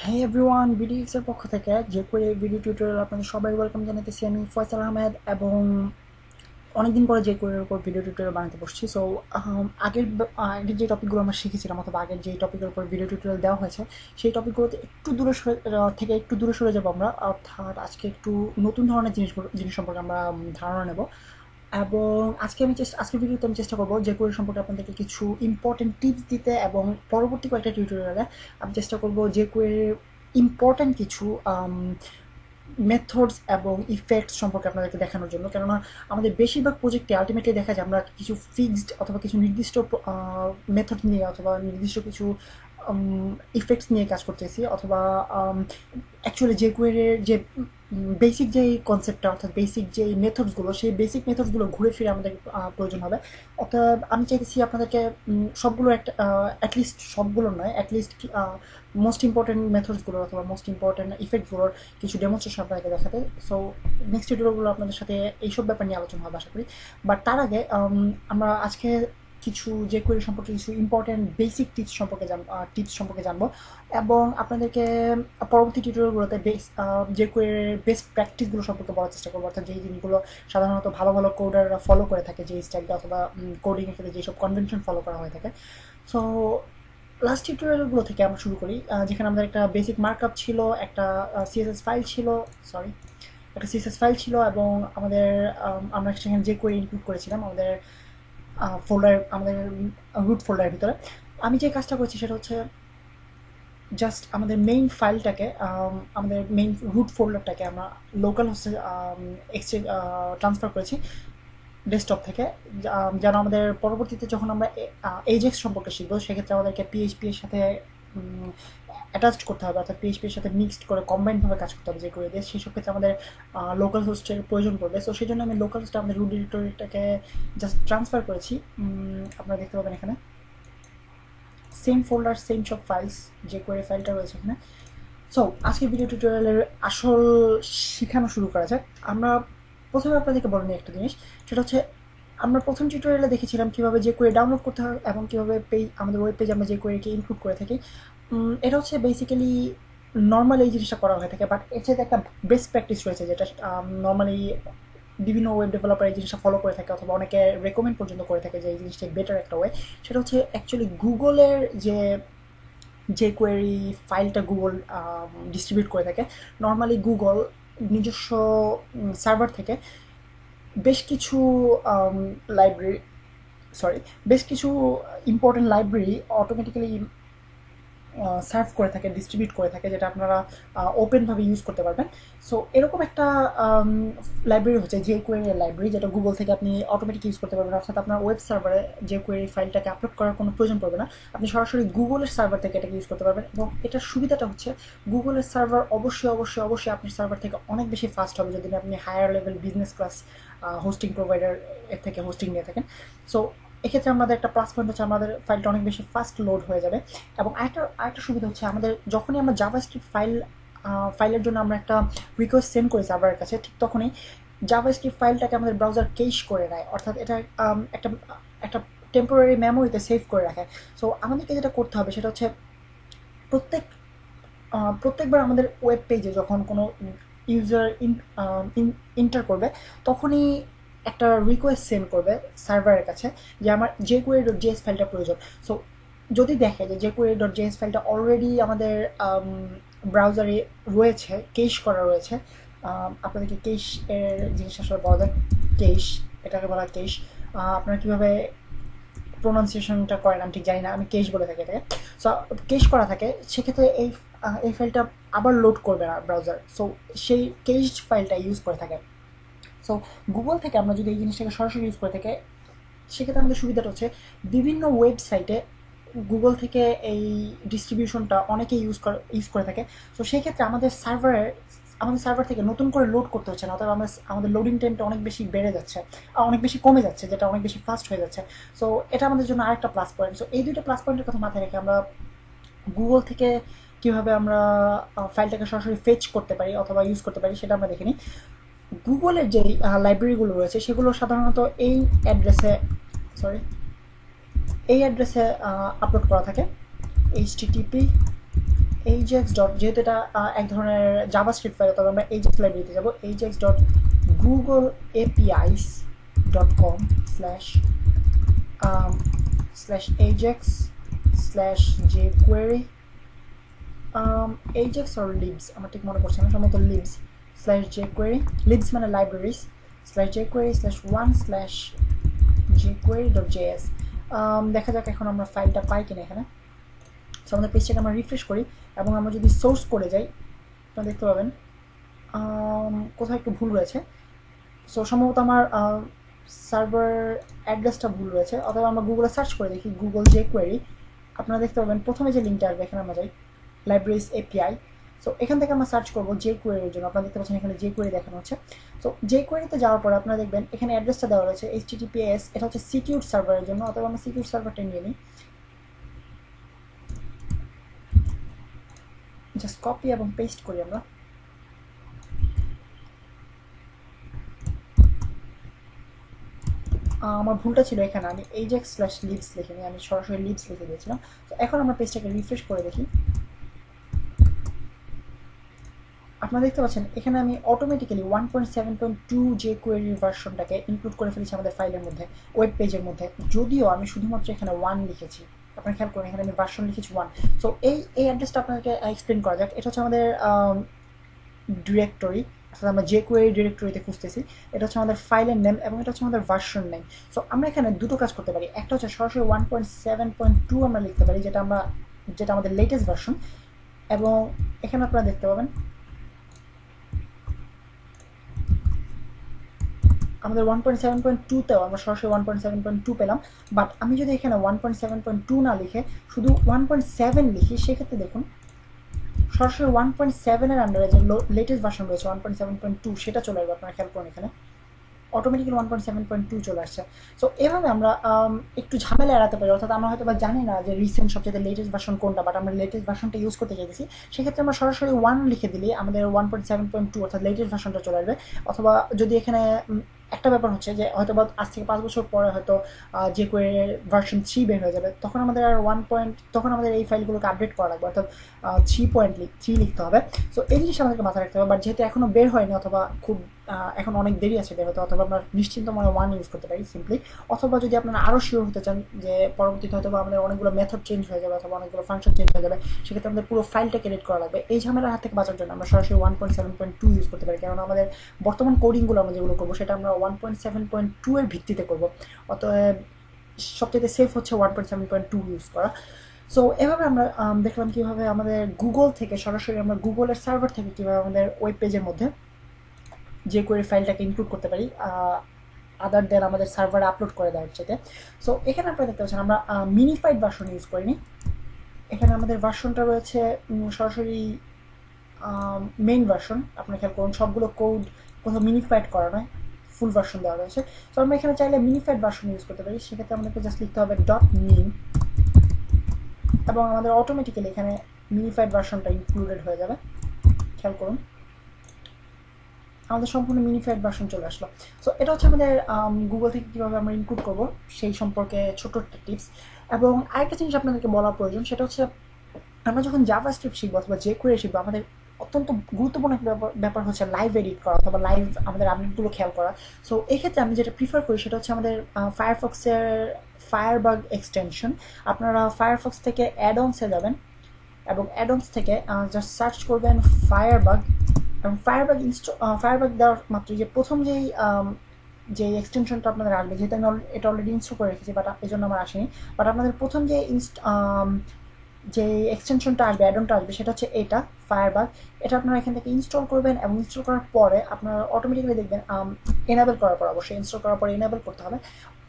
হ্যাঁ everyone, BDX এর পক্ষ থেকে যে করে ভিডিও টিউটোরিয়াল আপনাদের সবাই ওয়েলকাম জানাতেছি। আমি ফয়সাল আহমেদ এবং অনেকদিন পরে যে কোয়ের উপর ভিডিও টিউটোরিয়াল বানাতে বসছি। সো আগের যে টপিকগুলো আমরা শিখেছিলাম অথবা আগের যে টপিকের উপর ভিডিও টিউটোরিয়াল দেওয়া হয়েছে সেই টপিকগুলোতে একটু থেকে একটু দূরে সরে যাবো আমরা। অর্থাৎ আজকে একটু নতুন ধরনের জিনিস সম্পর্কে আমরা ধারণা নেব। এবং আজকের ভিডিওতে আমি চেষ্টা করবো যে কোয়ের সম্পর্কে আপনাদেরকে কিছু ইম্পর্টেন্ট টিপস দিতে, এবং পরবর্তী কয়েকটা টিউটোরিয়ালে আমি চেষ্টা করবো যে কোয়ের ইম্পর্টেন্ট কিছু মেথডস এবং ইফেক্টস সম্পর্কে আপনাদেরকে দেখানোর জন্য। কেননা আমাদের বেশিরভাগ প্রজেক্টে আলটিমেটলি দেখা যায় আমরা কিছু ফিক্সড অথবা কিছু নির্দিষ্ট মেথড নিয়ে অথবা নির্দিষ্ট কিছু ইফেক্টস নিয়ে কাজ করতেছি, অথবা অ্যাকচুয়ালি যে কোয়েরের যে বেসিক যে কনসেপ্টটা অর্থাৎ বেসিক যে মেথডসগুলো সেই বেসিক মেথডসগুলো ঘুরে ফিরে আমাদের প্রয়োজন হবে। অর্থাৎ আমি চাইতেছি আপনাদেরকে সবগুলো একটা অ্যাটলিস্ট সবগুলো নয়, অ্যাটলিস্ট মোস্ট ইম্পর্টেন্ট মেথডসগুলো অথবা মোস্ট ইম্পর্টেন্ট ইফেক্টসগুলোর কিছু ডেমনস্ট্রেশন আপনাদেরকে দেখাতে। সো নেক্সট টিউটোরিয়ালগুলো আপনাদের সাথে এইসব ব্যাপার নিয়ে আলোচনা হবে আশা করি। বাট তার আগে আমরা আজকে কিছু যে কোয়েরি সম্পর্কে কিছু ইম্পর্টেন্ট বেসিক টিপস সম্পর্কে জানবো, এবং আপনাদেরকে পরবর্তী টিউটোরিয়ালগুলোতে যে কোয়ের বেস্ট প্র্যাকটিসগুলো সম্পর্কে বলার চেষ্টা করবো। অর্থাৎ যেই জিনিসগুলো সাধারণত ভালো ভালো কোডাররা ফলো করে থাকে, যে স্টাইলটা অথবা কোডিংয়ের ক্ষেত্রে যেসব কনভেনশন ফলো করা হয়ে থাকে। সো লাস্ট টিউটোরিয়ালগুলো থেকে আমরা শুরু করি, যেখানে আমাদের একটা বেসিক মার্কআপ ছিল, একটা সিএসএস ফাইল ছিল, সরি একটা সিএসএস ফাইল ছিল, এবং আমরা সেখানে যে কোয়েরি ইনক্লুড করেছিলাম আমাদের রুট ফোল্ডারের ভিতরে। আমি যে কাজটা করছি সেটা হচ্ছে জাস্ট আমাদের মেইন ফাইলটাকে, আমাদের মেইন রুট ফোল্ডারটাকে আমরা লোকাল হোস্টে এক্সচেঞ্জ ট্রান্সফার করেছি ডেস্কটপ থেকে, যেন আমাদের পরবর্তীতে যখন আমরা এইজেক্স সম্পর্কে শিখবো সেক্ষেত্রে আমাদেরকে পিএইচপি এর সাথে অ্যাটাচড করতে হবে, অর্থাৎ পিএইচপি এর সাথে মিক্সড করে কম্বাইন্ডভাবে কাজ করতে হবে যে করে দিয়ে, সেই সব ক্ষেত্রে আমাদের লোকাল হোস্টের প্রয়োজন পড়বে। সো সেই জন্য আমি লোকাল হোস্টে আমাদের রুট ডিরেক্টরিটাকে জাস্ট ট্রান্সফার করেছি। আপনারা দেখতে পাবেন এখানে সেম ফোল্ডার সেম সব ফাইলস যে কোয়েরি ফাইলটা রয়েছে এখানে। সো আজকের ভিডিও টিউটোরিয়ালের আসল শেখানো শুরু করা যাক। আমরা প্রথমে আপনাদেরকে বলে নিই একটা জিনিস, সেটা হচ্ছে আমরা প্রথম টিউটোরিয়ালে দেখেছিলাম কীভাবে যে কোয়েরি ডাউনলোড করতে হয় এবং কীভাবে আমাদের ওয়েব পেজে আমরা যে কোয়েরিকে ইনক্লুড করে থাকি। এটা হচ্ছে বেসিক্যালি নর্মাল এই জিনিসটা করা হয়ে থাকে, বাট এর সাথে একটা বেস্ট প্র্যাকটিস রয়েছে যেটা নর্মালি বিভিন্ন ওয়েব ডেভেলপার এই জিনিসটা ফলো করে থাকে অথবা অনেকে রেকমেন্ড পর্যন্ত করে থাকে যে এই জিনিসটা বেটার একটা ওয়ে। সেটা হচ্ছে অ্যাকচুয়ালি গুগলের যে কোয়েরি ফাইলটা গুগল ডিস্ট্রিবিউট করে থাকে। নর্মালি গুগল নিজস্ব সার্ভার থেকে বেশ কিছু লাইব্রেরি সরি বেশ কিছু ইম্পর্টেন্ট লাইব্রেরি অটোমেটিক্যালি সার্ভ করে থাকে, ডিস্ট্রিবিউট করে থাকে, যেটা আপনারা ওপেনভাবে ইউজ করতে পারবেন। সো এরকম একটা লাইব্রেরি হচ্ছে যে কোয়েরি লাইব্রেরি, যেটা গুগল থেকে আপনি অটোমেটিক ইউজ করতে পারবেন। অর্থাৎ আপনার ওয়েব সার্ভারে যে কোয়েরি ফাইলটাকে আপলোড করার কোনো প্রয়োজন পড়বে না, আপনি সরাসরি গুগলের সার্ভার থেকে এটাকে ইউজ করতে পারবেন। এবং এটার সুবিধাটা হচ্ছে গুগলের সার্ভার অবশ্যই আপনার সার্ভার থেকে অনেক বেশি ফাস্ট হবে যদি আপনি higher level business class hosting provider এর থেকে হোস্টিং নিয়ে থাকেন। সো এক্ষেত্রে আমাদের একটা প্লাস পয়েন্ট হচ্ছে আমাদের ফাইলটা অনেক বেশি ফাস্ট লোড হয়ে যাবে। এবং আরেকটা সুবিধা হচ্ছে আমাদের যখনই আমরা জাভাস্ক্রিপ্ট ফাইলের জন্য আমরা একটা রিকোয়েস্ট সেন্ড করি সার্ভারের কাছে, ঠিক তখনই জাভাস্ক্রিপ্ট ফাইলটাকে আমাদের ব্রাউজার কেশ করে নেয়, অর্থাৎ এটা একটা একটা টেম্পোরারি মেমোরিতে সেভ করে রাখে। সো আমাদেরকে যেটা করতে হবে সেটা হচ্ছে প্রত্যেকবার আমাদের ওয়েব পেজে যখন কোনো ইউজার ইন্টার করবে তখনই একটা রিকোয়েস্ট সেন্ড করবে সার্ভারের কাছে যে আমার যে কোয়েরি ডট জেএস ফাইলটা প্রয়োজন। সো যদি দেখে যে কোয়েরি ডট জেএস ফাইলটা অলরেডি আমাদের ব্রাউজারে রয়েছে, কেশ করা রয়েছে, আপনাদেরকে কেশ এর জিনিস আসলে বলা যায়, কেশ এটাকে বলা কেশ। আপনারা কীভাবে প্রোনাউন্সিয়েশনটা করেন আমি ঠিক জানি না, আমি কেশ বলে থাকি এটাকে। সো কেশ করা থাকে, সেক্ষেত্রে এই ফাইলটা আবার লোড করবে না ব্রাউজার। সো সেই কেশড ফাইলটা ইউজ করে থাকে। সো গুগল থেকে আমরা যদি এই জিনিসটাকে সরাসরি ইউজ করে থাকে সেক্ষেত্রে আমাদের সুবিধাটা হচ্ছে বিভিন্ন ওয়েবসাইটে গুগল থেকে এই ডিস্ট্রিবিউশনটা অনেকে ইউজ করে থাকে। সো সেই ক্ষেত্রে আমাদের সার্ভার থেকে নতুন করে লোড করতে হচ্ছে না, অথবা আমাদের লোডিং টাইমটা অনেক বেশি বেড়ে যাচ্ছে, অনেক বেশি কমে যাচ্ছে, যেটা অনেক বেশি ফাস্ট হয়ে যাচ্ছে। সো এটা আমাদের জন্য আরেকটা প্লাস পয়েন্ট। সো এই দুইটা প্লাস পয়েন্টের কথা মাথায় রেখে আমরা গুগল থেকে কীভাবে আমরা ফাইলটাকে সরাসরি ফেচ করতে পারি অথবা ইউজ করতে পারি সেটা আমরা দেখে নিই। গুগলের যে লাইব্রেরিগুলো রয়েছে সেগুলো সাধারণত এই অ্যাড্রেসে আপলোড করা থাকে, http ajax ডট, যেহেতু এটা এক ধরনের জাভাস্ক্রিপ্ট ফাইল, তবে আমরা ajax লাইব্রেরিতে যাব। ajax dot Google apis dot com slash ajax slash jQuery ajax or libs, আমার ঠিক মনে পড়ছে না, সম্ভবত libs স্ল্যাশ jQuery, libs মানে libraries, slash jQuery slash 1 slash jQuery.js। দেখা যাক এখন আমরা ফাইলটা পাই কিনা এখানে। সো আমাদের পেজটাকে আমরা রিফ্রেশ করি এবং আমরা যদি সোর্স করে যাই, আপনারা দেখতে পাবেন কোথাও একটু ভুল রয়েছে। সো সম্ভবত আমার সার্ভার অ্যাড্রেসটা ভুল রয়েছে, অথবা আমরা গুগলে সার্চ করে দেখি গুগল jQuery। আপনারা দেখতে পাবেন প্রথমে যে লিঙ্কটা আসবে, এখানে আমরা যাই লাইব্রেরিজ এপিআই। সো এখান থেকে আমরা সার্চ করবো jQuery এর জন্য। আপনারা দেখতে পাচ্ছেন এখানে jQuery দেখানো হচ্ছে। সো jQueryতে যাওয়ার পর আপনারা দেখবেন এখানে অ্যাড্রেসটা দেওয়া রয়েছে https, এটা হচ্ছে সিকিউর সার্ভারের জন্য, অথবা আমরা সিকিউর সার্ভারটা নিয়ে নিই। জাস্ট কপি এবং পেস্ট করি আমরা। আমার ভুলটা ছিল এখানে, আমি ajax স্ল্যাশ libs লিখিনি, আমি সরাসরি libs লিখে দিয়েছিলাম। তো এখন আমরা পেজটাকে রিফ্রেশ করে দেখি। আপনারা দেখতে পাচ্ছেন এখানে আমি অটোমেটিক্যালি 1.7.2 jQuery ভার্সনটাকে ইনক্লুড করে ফেলেছি আমাদের ফাইলের মধ্যে, ওয়েব পেজের মধ্যে, যদিও আমি শুধুমাত্র এখানে 1 লিখেছি। আপনারা খেয়াল করেন এখানে আমি ভার্সন লিখেছি 1। সো এই অ্যাড্রেসটা আপনাকে এক্সপ্লেন করা যাক। এটা হচ্ছে আমাদের ডিরেক্টরি, অর্থাৎ আমরা jQuery ডিরেক্টরিতে খুঁজতেছি। এটা হচ্ছে আমাদের ফাইলের নেম এবং এটা হচ্ছে আমাদের ভার্সন নেম। সো আমরা এখানে দুটো কাজ করতে পারি। একটা হচ্ছে সরাসরি 1.7.2 আমরা লিখতে পারি, যেটা আমাদের লেটেস্ট ভার্সন, এবং এখানে আপনারা দেখতে পাবেন আমাদের 1.7.2তেও আমরা সরাসরি 1.7.2 পেলাম। বাট আমি যদি এখানে 1.7.2 না লিখে শুধু 1.7 লিখি, সেক্ষেত্রে দেখুন সরাসরি 1.7 এর আন্ডারে যে লেটেস্ট ভার্সন রয়েছে 1.7.2 সেটা চলে আসবে। আপনারা খেয়াল করুন এখানে অটোমেটিক্যালি 1.7.2 চলে আসছে। সো এভাবে আমরা একটু ঝামেলা এড়াতে পারি, অর্থাৎ আমরা হয়তো বা জানি না যে রিসেন্ট সবচেয়ে লেটেস্ট ভার্সন কোনটা, বাট আমরা লেটেস্ট ভার্সনটা ইউজ করতে চাইছি। সেক্ষেত্রে আমরা সরাসরি 1 লিখে দিলে আমাদের 1.7.2 অর্থাৎ লেটেস্ট ভার্সনটা চলে আসবে। অথবা যদি এখানে একটা ব্যাপার হচ্ছে যে হয়তো বা আজ থেকে 5 বছর পরে হয়তো jQuery ভার্সন 3 বের হয়ে যাবে, তখন আমাদের আর তখন আমাদের এই ফাইলগুলোকে আপডেট করা লাগবে, অর্থাৎ 3.3 লিখতে হবে। সো এই জিনিসটা আমাদেরকে মাথায় রাখতে হবে। বাট যেহেতু এখনো বের হয়নি, অথবা খুব এখন অনেক দেরি আছে বের হতে, অথবা আমরা নিশ্চিন্ত মনে 1 ইউজ করতে পারি সিম্পলি। অথবা যদি আপনারা আরও শিওর হতে চান যে পরবর্তীতে হয়তো আমাদের অনেকগুলো মেথড চেঞ্জ হয়ে যাবে অথবা অনেকগুলো ফাংশন চেঞ্জ হয়ে যাবে, সেক্ষেত্রে আমাদের পুরো ফাইলটাকে এডিট করা লাগবে। এই ঝামেলার হাত থেকে বাঁচার জন্য আমরা সরাসরি 1.7.2 ইউজ করতে পারি, কারণ আমাদের বর্তমান কোডিংগুলো আমরা যেগুলো করবো সেটা আমরা 1.7.2 এর ভিত্তিতে করবো। অতএব সবচেয়ে সেফ হচ্ছে 1.7.2 ইউজ করা। সো এভাবে আমরা দেখলাম কীভাবে আমাদের গুগল থেকে সরাসরি আমরা গুগলের সার্ভার থেকে কীভাবে আমাদের ওয়েব পেজের মধ্যে jQuery ফাইলটাকে ইনক্লুড করতে পারি আদার দেন আমাদের সার্ভারে আপলোড করে দেওয়ার চাইতে। সো এখানে আপনারা দেখতে পাচ্ছেন আমরা মিনিফাইড ভার্সন ইউজ করিনি। এখানে আমাদের ভার্সনটা রয়েছে সরাসরি মেইন ভার্সন। আপনারা খেয়াল করুন সবগুলো কোড কোথাও মিনিফাইড করা নয়, ফুল ভার্সন দেওয়া রয়েছে। সো আমরা এখানে চাইলে মিনিফাইড ভার্সন ইউজ করতে পারি, সেক্ষেত্রে আমাদেরকে জাস্ট লিখতে হবে .min এবং আমাদের অটোমেটিক্যালি এখানে মিনিফাইড ভার্সনটা ইনক্লুডেড হয়ে যাবে। খেয়াল করুন আমাদের সম্পূর্ণ মিনিফাইড ভার্সন চলে আসলো। সো এটা হচ্ছে আমাদের গুগল থেকে কীভাবে আমরা ইনক্লুড করবো সেই সম্পর্কে ছোট একটা টিপস। এবং আরেকটা জিনিস আপনাদেরকে বলা প্রয়োজন, সেটা হচ্ছে আমরা যখন জাভাস্ক্রিপ্ট শিখবো অথবা jQuery শিখবো, আমাদের অত্যন্ত গুরুত্বপূর্ণ একটা ব্যাপার হচ্ছে লাইভ এডিট করা অথবা লাইভ আমাদের আপডেটগুলো খেয়াল করা। সো এক্ষেত্রে আমি যেটা প্রিফার করি সেটা হচ্ছে আমাদের ফায়ারফক্সের ফায়ারবাগ এক্সটেনশন। আপনারা ফায়ারফক্স থেকে অ্যাডঅনসে যাবেন এবং অ্যাডঅনস থেকে জাস্ট সার্চ করবেন ফায়ারবাগ, এবং ফায়ারবাগ দেওয়ার মাত্র যে প্রথম যে এক্সটেনশনটা আপনাদের আসবে, যেহেতু আমি এটা অলরেডি ইনস্টল করে রেখেছি বাট এই জন্য আমার আসেনি, বাট আপনাদের প্রথম যে এক্সটেনশনটা আসবে, অ্যাডনটা আসবে, সেটা হচ্ছে এটা ফায়ারবাগ। এটা আপনারা এখান থেকে ইনস্টল করবেন এবং ইনস্টল করার পরে আপনারা অটোমেটিক্যালি দেখবেন এনাবেল করার পর, অবশ্যই ইনস্টল করার পরে এনাবেল করতে হবে।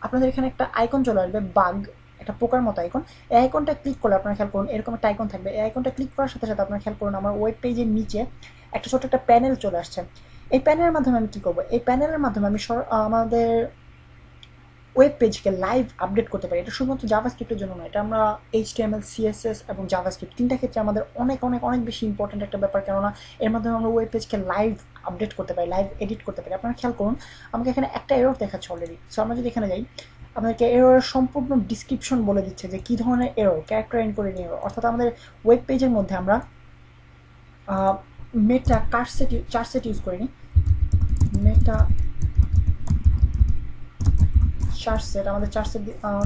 আপনাদের এখানে একটা আইকন চলে আসবে বাগ, একটা পোকার মতো আইকন। এই আইকনটা ক্লিক করলে আপনারা খেয়াল করুন এরকম একটা আইকন থাকবে। এই আইকনটা ক্লিক করার সাথে সাথে আপনারা খেয়াল করুন আমার ওয়েব পেজের নিচে একটা ছোট একটা প্যানেল চলে আসছে। এই প্যানেলের মাধ্যমে আমি কী করবো, এই প্যানেলের মাধ্যমে আমি আমাদের ওয়েব পেজকে লাইভ আপডেট করতে পারি। এটা শুধুমাত্র জাভাস্ক্রিপ্টের জন্য নয়, এটা আমরা HTML, CSS এবং জাভাস্ক্রিপ্ট তিনটা ক্ষেত্রে আমাদের অনেক অনেক অনেক বেশি ইম্পর্টেন্ট একটা ব্যাপার, কেননা এর মাধ্যমে আমরা ওয়েব পেজকে লাইভ আপডেট করতে পারি, লাইভ এডিট করতে পারি। আপনারা খেয়াল করুন আমাকে এখানে একটা এরর দেখাচ্ছে অলরেডি। সো আমরা যদি এখানে যাই, আপনাদেরকে এররের সম্পূর্ণ ডিসক্রিপশন বলে দিচ্ছে যে কী ধরনের এরর, ক্যারেক্টার এনকোডিং এরর, অর্থাৎ আমাদের ওয়েব পেজের মধ্যে আমরা মেটা চার সেট ইউজ করিনি, মেটা চার সেট, আমাদের চার সেট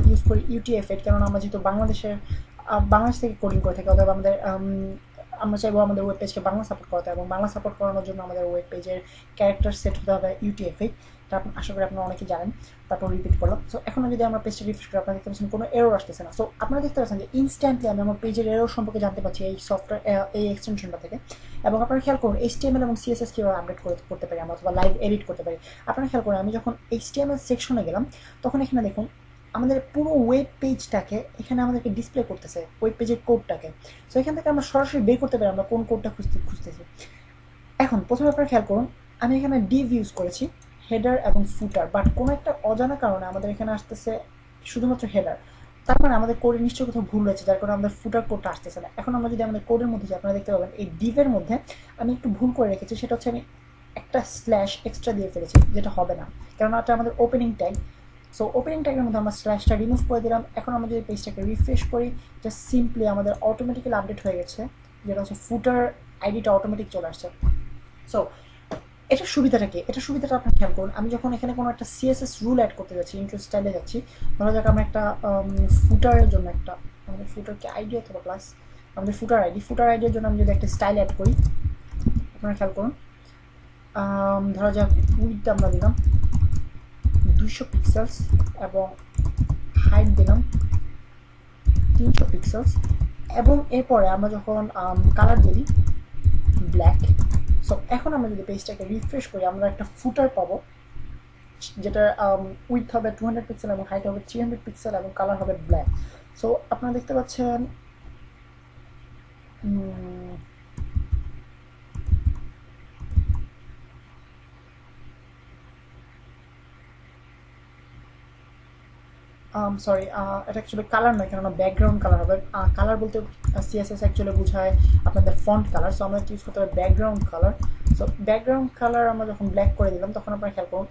ইউজ করি ইউটিএফ-8, কেননা আমরা যেহেতু বাংলাদেশ থেকে কোডিং করে থাকি, অথবা আমাদের আমরা চাইবো আমাদের ওয়েব পেজকে বাংলা সাপোর্ট করতে, এবং বাংলা সাপোর্ট করানোর জন্য আমাদের ওয়েব পেজের ক্যারেক্টার সেট হতে হবে ইউটিএফ-8। এটা আশা করি আপনারা অনেকে জানেন, তারপর রিপিট করলাম। সো এখন যদি আমরা পেজটা রিফ্রেশ করি, আপনারা দেখতে পাচ্ছেন কোনো এরর আসতেছে না। সো আপনারা দেখতে পাচ্ছেন যে ইনস্ট্যান্টলি আমি আমার পেজের এরর সম্পর্কে জানতে পারছি এই সফটওয়্যার, এই এক্সটেনশনটা থেকে। এবং আপনারা খেয়াল করুন HTML এবং CSS কীভাবে আপডেট করতে পারি আমরা, অথবা লাইভ এডিট করতে পারি। আপনারা খেয়াল করুন, আমি যখন HTML সেকশনে গেলাম, তখন এখানে দেখুন আমাদের পুরো ওয়েব পেজটাকে এখানে আমাদেরকে ডিসপ্লে করতেছে, ওয়েব পেজের কোডটাকে। সো এখান থেকে আমরা সরাসরি বের করতে পারি আমরা কোন কোডটা খুঁজতেছি। এখন প্রথমে আপনারা খেয়াল করুন, আমি এখানে ডিভ ইউজ করেছি, হেডার এবং ফুটার, বাট কোনো একটা অজানা কারণে আমাদের এখানে আসতেছে শুধুমাত্র হেডার। তার মানে আমাদের কোডে নিশ্চয়ই কোথাও ভুল রয়েছে, যার কারণে আমাদের ফুটার কোডটা আসতেছে না। এখন আমরা যদি আমাদের কোডের মধ্যে যাই, আপনারা দেখতে পাবেন এই ডিভের মধ্যে আমি একটু ভুল করে রেখেছি, সেটা হচ্ছে আমি একটা স্ল্যাশ এক্সট্রা দিয়ে ফেলেছি, যেটা হবে না, কেননা এটা আমাদের ওপেনিং ট্যাগ। সো ওপেনিং ট্যাগের মধ্যে আমরা স্ল্যাশটা রিমুভ করে দিলাম। এখন আমরা যদি পেজটাকে রিফ্রেশ করি, জাস্ট সিম্পলি আমাদের অটোমেটিক্যালি আপডেট হয়ে গেছে, যেটা হচ্ছে ফুটার আইডিটা অটোমেটিক চলে আসছে। সো এটার সুবিধাটা কি? এটার সুবিধাটা আপনি খেয়াল করুন, আমি যখন এখানে কোনো একটা CSS রুল অ্যাড করতে যাচ্ছি, ইন্ট্রো স্টাইলে যাচ্ছি, ধরা যাক আমরা একটা ফুটারের জন্য একটা, আমাদের ফুটারকে আইডি অথবা ক্লাস, আমাদের ফুটার আইডির জন্য আমি যদি একটা স্টাইল অ্যাড করি, আপনারা খেয়াল করুন, ধরা যাক উইথ আমরা দিলাম 200 পিক্সেলস এবং হাইট দিলাম 300 পিক্সেলস, এবং এরপরে আমরা যখন কালার দিই ব্ল্যাক। সো এখন আমরা যদি পেজটাকে রিফ্রেশ করি, আমরা একটা ফুটার পাবো, যেটা উইথ হবে 200 পিক্সেল এবং হাইট হবে 300 পিক্সেল এবং কালার হবে ব্ল্যাক। সো আপনারা দেখতে পাচ্ছেন সরি, এটা অ্যাকচুয়ালি কালার নয়, কেননা ব্যাকগ্রাউন্ড কালার হবে। কালার বলতে CSS অ্যাকচুয়ালি বোঝায় আপনাদের ফন্ট কালার। সো আমরা ইউজ করতে হবে background colour. So background colour আমরা যখন ব্ল্যাক করে দিলাম, তখন আপনারা খেয়াল করুন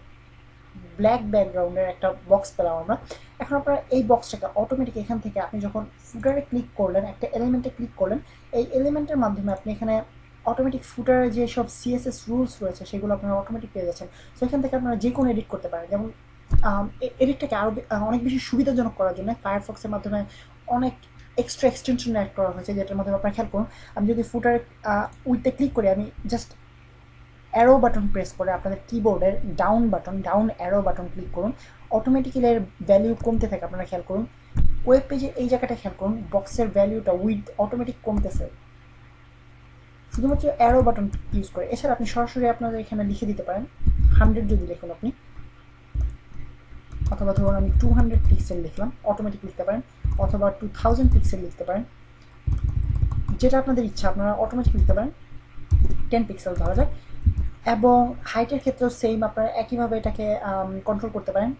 ব্ল্যাক ব্যাকগ্রাউন্ডের একটা বক্স পেলাম আমরা। এখন আপনারা এই বক্সটাকে অটোমেটিক এখান থেকে আপনি যখন ফুটারে ক্লিক করলেন, একটা এলিমেন্টে ক্লিক করলেন, এই এলিমেন্টের মাধ্যমে আপনি এখানে অটোমেটিক ফুটারে যেসব CSS রুলস রয়েছে সেগুলো আপনারা অটোমেটিক পেয়ে যাচ্ছেন। সো এখান থেকে আপনারা যে কোনো এডিট করতে পারেন। যেমন এডিটটাকে আরও অনেক বেশি সুবিধাজনক করার জন্য ফায়ারফক্সের মাধ্যমে অনেক এক্সট্রা এক্সটেনশন অ্যাড করা হয়েছে, যেটার মাধ্যমে আপনারা খেয়াল করুন, আমি যদি ফুটারে উইথে ক্লিক করি, আমি জাস্ট অ্যারো বাটন প্রেস করে আপনাদের কিবোর্ডের ডাউন অ্যারো বাটন ক্লিক করুন, অটোমেটিক্যালি এর ভ্যালিউ কমতে থাকে। আপনারা খেয়াল করুন ওয়েব পেজে এই জায়গাটা খেয়াল করুন, বক্সের ভ্যালিউটা উইথ অটোমেটিক কমতেছে শুধুমাত্র অ্যারো বাটন ইউজ করে। এছাড়া আপনি সরাসরি আপনাদের এখানে লিখে দিতে পারেন 100 যদি লিখুন আপনি, অথবা ধরুন আমি 200 পিক্সেল লিখলাম, অটোমেটিক লিখতে পারেন, অথবা 2000 পিক্সেল লিখতে পারেন, যেটা আপনাদের ইচ্ছা আপনারা অটোমেটিক লিখতে পারেন। 10 পিক্সেল ধরা যাক, এবং হাইটের ক্ষেত্রেও সেম, আপনারা একইভাবে এটাকে কন্ট্রোল করতে পারেন।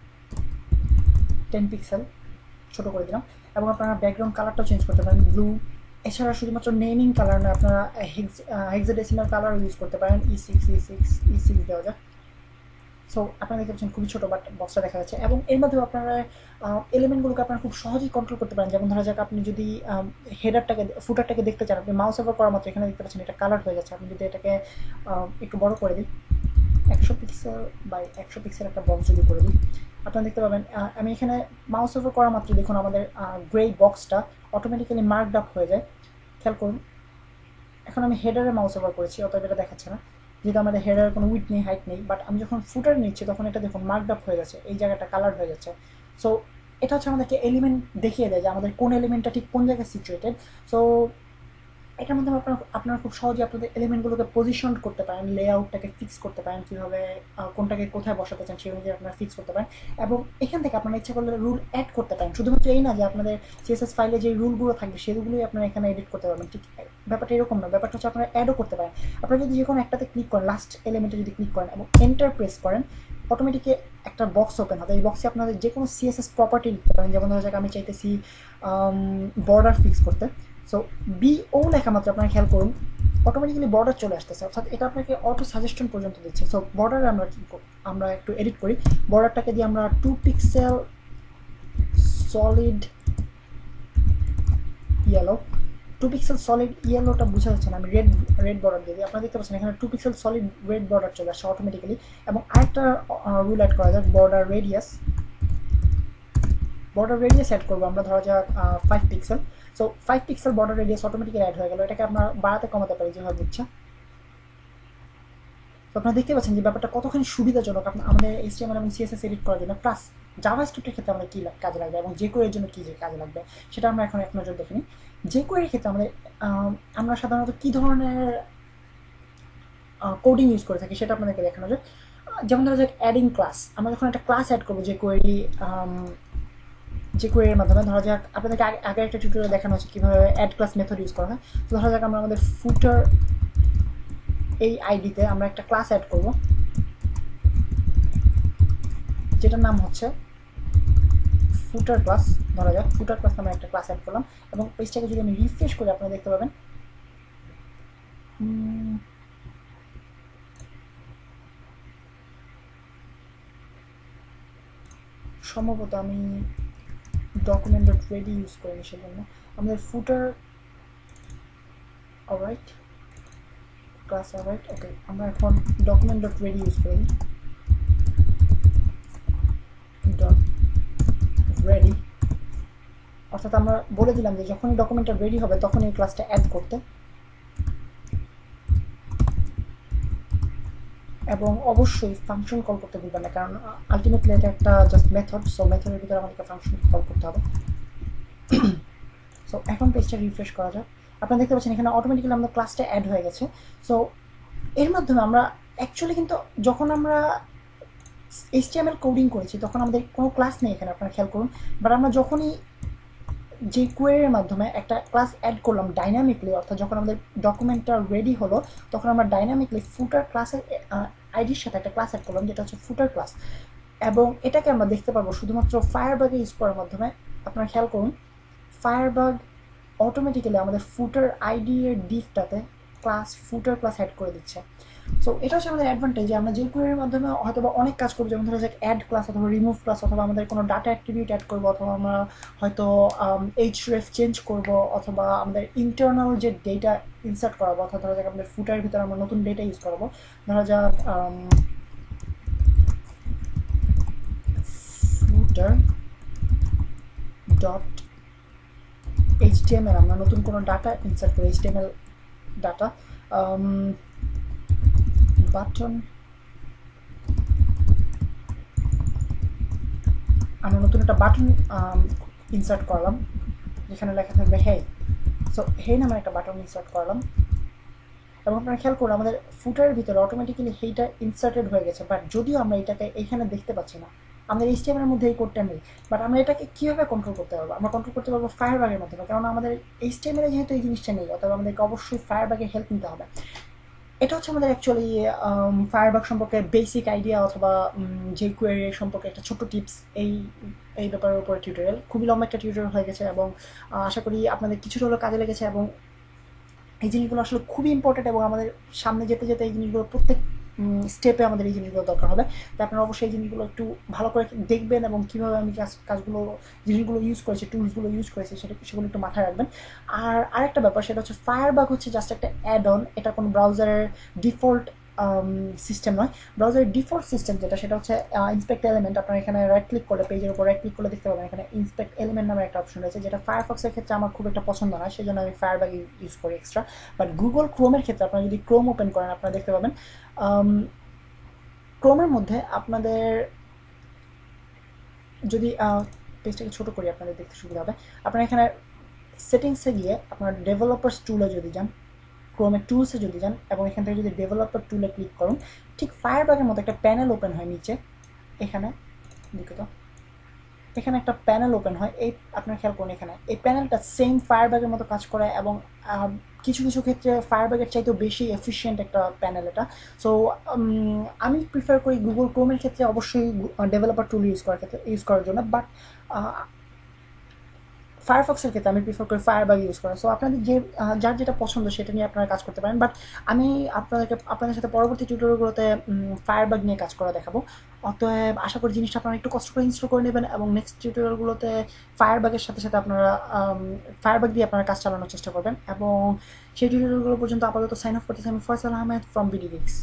10 পিক্সেল ছোটো করে দিলাম, এবং আপনারা ব্যাকগ্রাউন্ড কালারটাও চেঞ্জ করতে পারেন ব্লু। এছাড়া শুধুমাত্র নেমিং কালার না, আপনারা হেক্সাডেসিমাল কালারও ইউজ করতে পারেন, E6 দেওয়া যায়। সো আপনারা দেখতে পাচ্ছেন খুবই ছোটো বাট বক্সটা দেখা যাচ্ছে, এবং এর মাধ্যমে আপনারা এলিমেন্টগুলোকে আপনারা খুব সহজেই কন্ট্রোল করতে পারেন। যেমন ধরা যাক আপনি যদি ফুটারটাকে দেখতে চান, আপনি মাউস ওভার করার মাত্র এখানে দেখতে পাচ্ছেন এটা কালার হয়ে যাচ্ছে। আপনি যদি এটাকে একটু বড় করে দিই, 100 পিক্সেল বাই 100 পিক্সেল একটা বক্স যদি করে দিই, আপনারা দেখতে পাবেন আমি এখানে মাউস ওভার করা মাত্র দেখুন আমাদের গ্রে বক্সটা অটোমেটিক্যালি মার্কড আপ হয়ে যায়। খেয়াল করুন, এখন আমি হেডারে মাউস ওভার করেছি, অতএব এটা দেখাচ্ছে না, যেহেতু আমাদের হেডারের কোনো উইথ নেই, হাইট নেই। বাট আমি যখন ফুটার নিচ্ছি, তখন এটা দেখুন মার্কড আপ হয়ে যাচ্ছে, এই জায়গাটা কালার হয়ে যাচ্ছে। সো এটা হচ্ছে আমাদেরকে এলিমেন্ট দেখিয়ে দেয় যে আমাদের কোন এলিমেন্টটা ঠিক কোন জায়গায় সিচুয়েটেড। সো এটার মাধ্যমে আপনারা খুব সহজে আপনাদের এলিমেন্টগুলোকে পজিশন করতে পারেন, লেআউটটাকে ফিক্স করতে পারেন, কীভাবে কোনটাকে কোথায় বসাতে চান সেই অনুযায়ী আপনারা ফিক্স করতে পারেন। এবং এখান থেকে আপনারা ইচ্ছা করলে রুল অ্যাড করতে পারেন। শুধুমাত্র এই না যে আপনাদের CSS ফাইলে যে রুলগুলো থাকবে সেগুলোই আপনারা এখানে এডিট করতে পারবেন, ঠিক ব্যাপারটা এরকম না। ব্যাপারটা হচ্ছে আপনারা অ্যাডও করতে পারেন। আপনারা যদি যে কোনো একটাতে ক্লিক করেন, লাস্ট এলিমেন্টে যদি ক্লিক করেন এবং এন্টার প্রেস করেন, অটোমেটিকে একটা বক্স ওপেন হবে। এই বক্সে আপনাদের যে কোনো CSS প্রপার্টি লিখতে পারেন। যেমন ধরা যাক আমি চাইতেছি বর্ডার ফিক্স করতে। সো BO লেখা মাত্র আপনারা খেয়াল করুন অটোমেটিক্যালি বর্ডার চলে আসতেছে, অর্থাৎ এটা আপনাকে অটো সাজেশন পর্যন্ত দিচ্ছে। সো বর্ডারে আমরা একটু এডিট করি, বর্ডারটাকে দিয়ে আমরা 2 pixel solid yellow, 2 pixel solid ইয়েলোটা বোঝা যাচ্ছে না, আমি রেড বর্ডার দিয়ে দিই। আপনারা দেখতে পাচ্ছেন এখানে 2 পিক্সেল সলিড রেড বর্ডার চলে আসছে অটোমেটিক্যালি। এবং আরেকটা রুল অ্যাড করা যাক, বর্ডার রেডিয়াস অ্যাড করবো আমরা, ধরা যাক 5 pixel. So 5 pixel border radius automatically add হয়ে গেল। এটাকে আমরা বাড়াতে কমাতে পারি যেভাবে ইচ্ছা। তো আপনারা দেখতে পাচ্ছেন যে ব্যাপারটা কতখানি সুবিধাজনক আমাদের HTML এবং CSS এডিট করার জন্য। প্লাস জাভাস্ক্রিপ্টের ক্ষেত্রে আমাদের কী কাজে লাগবে এবং jQuery এর জন্য কী কাজে লাগবে সেটা আমরা এখন এক নজর দেখে নিই। jQuery এর ক্ষেত্রে আমরা সাধারণত কী ধরনের কোডিং ইউজ করে থাকি সেটা আপনাদেরকে দেখানো যাক। যেমন ধরা যাক অ্যাডিং ক্লাস, আমরা যখন একটা ক্লাস অ্যাড করবো jQuery এর মাধ্যমে, ধরা যাক আপনাদেরকে আগে একটা টিউটোরিয়াল দেখানো হচ্ছে কীভাবে অ্যাড ক্লাস মেথড ইউজ করা হয়। তো ধরা যাক আমরা আমাদের ফুটার এই আইডিতে আমরা একটা ক্লাস অ্যাড করব যেটার নাম হচ্ছে ফুটার ক্লাস। ধরা যাক ফুটার ক্লাস নামে একটা ক্লাস অ্যাড করলাম এবং পেজটাকে যদি আমি রিফ্রেশ করি আপনারা দেখতে পাবেন সম্ভবত আমি document.ready ইউজ করিনি সেজন্য আমাদের ফুটার অলরাইট ক্লাস অলরাইট ওকে, আমরা এখন document.ready ইউজ করি। রেডি অর্থাৎ আমরা বলে দিলাম যে যখনই ডকুমেন্টটা রেডি হবে তখন এই ক্লাসটা অ্যাড করতে, এবং অবশ্যই ফাংশন কল করতে ভুলবেন না, কারণ আলটিমেটলি এটা একটা জাস্ট মেথড। সো মেথডের ভিতরে আমাদেরকে ফাংশন কল করতে হবে। সো এখন পেজটা রিফ্রেশ করা যাক। আপনারা দেখতে পাচ্ছেন এখানে অটোমেটিক্যালি আমাদের ক্লাসটা অ্যাড হয়ে গেছে। সো এর মাধ্যমে আমরা অ্যাকচুয়ালি কিন্তু যখন আমরা HTML কোডিং করেছি তখন আমাদের কোনো ক্লাস নেই এখানে, আপনারা খেয়াল করুন। বাট আমরা যখনই jQuery এর মাধ্যমে একটা ক্লাস অ্যাড করলাম ডাইনামিকলি, অর্থাৎ যখন আমাদের ডকুমেন্টটা রেডি হলো তখন আমরা ডাইনামিকলি ফুটার ক্লাসের আইডির সাথে একটা ক্লাস অ্যাড করলাম যেটা হচ্ছে ফুটার ক্লাস, এবং এটাকে আমরা দেখতে পারবো শুধুমাত্র ফায়ারবাগে ইউজ করার মাধ্যমে। আপনারা খেয়াল করুন ফায়ারবাগ অটোমেটিক্যালি আমাদের ফুটার আইডি এর ডিফটাতে ফুটার ক্লাস অ্যাড করে দিচ্ছে। সো এটা হচ্ছে আমাদের অ্যাডভান্টেজ যে আমরা jQuery এর মাধ্যমে হয়তো অনেক কাজ করবো, যেমন ধরো যে অ্যাড ক্লাস অথবা রিমুভ ক্লাস, অথবা আমাদের কোনো ডাটা অ্যাট্রিবিউট অ্যাড করবো, অথবা আমরা হয়তো href চেঞ্জ করব, অথবা আমাদের ইন্টারনাল যে ডেটা ইনসার্ট করাবো, অর্থাৎ ধরো যাক আমাদের ফুটারের ভিতরে আমরা নতুন ডেটা ইউজ করবো। ধরো যাক ফুটার ডট HTML আমরা নতুন কোনো ডাটা ইনসার্ট করি, HTML ডাটা বাটন, আমরা নতুন একটা বাটন ইনসার্ট করলাম যেখানে লেখা থাকবে হেই। সো হেই নামে একটা বাটন ইনসার্ট করলাম এবং আপনারা খেয়াল করুন আমাদের ফুটারের ভিতরে অটোমেটিক্যালি হেইটা ইনসার্টেড হয়ে গেছে। বাট যদিও আমরা এটাকে এইখানে দেখতে পাচ্ছি না, আমাদের HTML এর মধ্যে এই কোডটা নেই, বাট আমরা এটাকে কীভাবে কন্ট্রোল করতে পারবো? আমরা কন্ট্রোল করতে পারবো ফায়ারবাগের মাধ্যমে, কারণ আমাদের HTML এ যেহেতু এই জিনিসটা নেই, অথবা আমাদেরকে অবশ্যই ফায়ারবাগের হেল্প নিতে হবে। এটা হচ্ছে আমাদের অ্যাকচুয়ালি ফায়ারবাগ সম্পর্কে বেসিক আইডিয়া, অথবা jQuery সম্পর্কে একটা ছোট্ট টিপস এই ব্যাপারের উপরে টিউটোরিয়াল। খুবই লম্বা একটা টিউটোরিয়াল হয়ে গেছে এবং আশা করি আপনাদের কিছুটা হলেও কাজে লেগেছে, এবং এই জিনিসগুলো আসলে খুবই ইম্পর্টেন্ট এবং আমাদের সামনে যেতে যেতে এই জিনিসগুলো প্রত্যেক স্টেপে আমাদের এই জিনিসগুলো দরকার হবে। তো আপনারা অবশ্যই এই জিনিসগুলো একটু ভালো করে দেখবেন এবং কীভাবে আমি জিনিসগুলো ইউজ করেছি, টুলসগুলো ইউজ করেছি সেগুলো একটু মাথায় রাখবেন। আর আরেকটা ব্যাপার সেটা হচ্ছে ফায়ারবাগ হচ্ছে জাস্ট একটা অ্যাড অন, এটা কোনো ব্রাউজারের ডিফল্ট সিস্টেম নয়। ব্রাউজারের ডিফল্ট সিস্টেম যেটা সেটা হচ্ছে ইন্সপেক্ট এলিমেন্ট। আপনারা এখানে রাইট ক্লিক করলে পেজের উপর রাইট ক্লিক করলে দেখতে পাবেন এখানে ইন্সপেক্ট এলিমেন্ট নামের একটা অপশন রয়েছে, যেটা ফায়ারফক্সের ক্ষেত্রে আমার খুব একটা পছন্দ নয়, সেই জন্য আমি ফায়ারবাগ ইউজ করি এক্সট্রা। বাট গুগল ক্রোমের ক্ষেত্রে আপনারা যদি ক্রোম ওপেন করেন আপনারা দেখতে পাবেন ক্রোমের মধ্যে আপনাদের যদি পেজটাকে ছোটো করি আপনাদের দেখতে সুবিধা হবে। আপনারা এখানে সেটিংসে গিয়ে আপনার ডেভেলপার্স টুলে যদি যান, ক্রোমের টুলসে যদি যান এবং এখান থেকে যদি ডেভেলপার টুলে ক্লিক করুন, ঠিক ফায়ারবাগের মতো একটা প্যানেল ওপেন হয় নিচে। এখানে এখানে একটা প্যানেল ওপেন হয়, এই আপনারা খেয়াল করুন এখানে এই প্যানেলটা সেম ফায়ারবাগের মতো কাজ করে এবং কিছু কিছু ক্ষেত্রে ফায়ারবাগের চাইতেও বেশি এফিশিয়েন্ট একটা প্যানেল এটা। সো আমি প্রিফার করি গুগল ক্রোমের ক্ষেত্রে অবশ্যই ডেভেলপার টুল ইউজ করার জন্য। বাট ফায়ারফক্সের ক্ষেত্রে আমি প্রিফার করি ফায়ারবাগ ইউজ করা। সো আপনাদের যে যার যেটা পছন্দ সেটা নিয়ে আপনারা কাজ করতে পারেন, বাট আমি আপনাদের সাথে পরবর্তী টিউটোরিয়ালগুলোতে ফায়ারবাগ নিয়ে কাজ করা দেখাবো। অতএব আশা করি জিনিসটা আপনারা একটু কষ্ট করে ইনস্টল করে নেবেন এবং নেক্সট টিউটোরিয়ালগুলোতে ফায়ারবাগের সাথে সাথে আপনারা ফায়ারবাগ দিয়ে আপনারা কাজ চালানোর চেষ্টা করবেন। এবং সেই টিউটোরিয়ালগুলো পর্যন্ত আপাতত সাইন অফ করতেছি আমি Faisal Ahmed from BD gigs.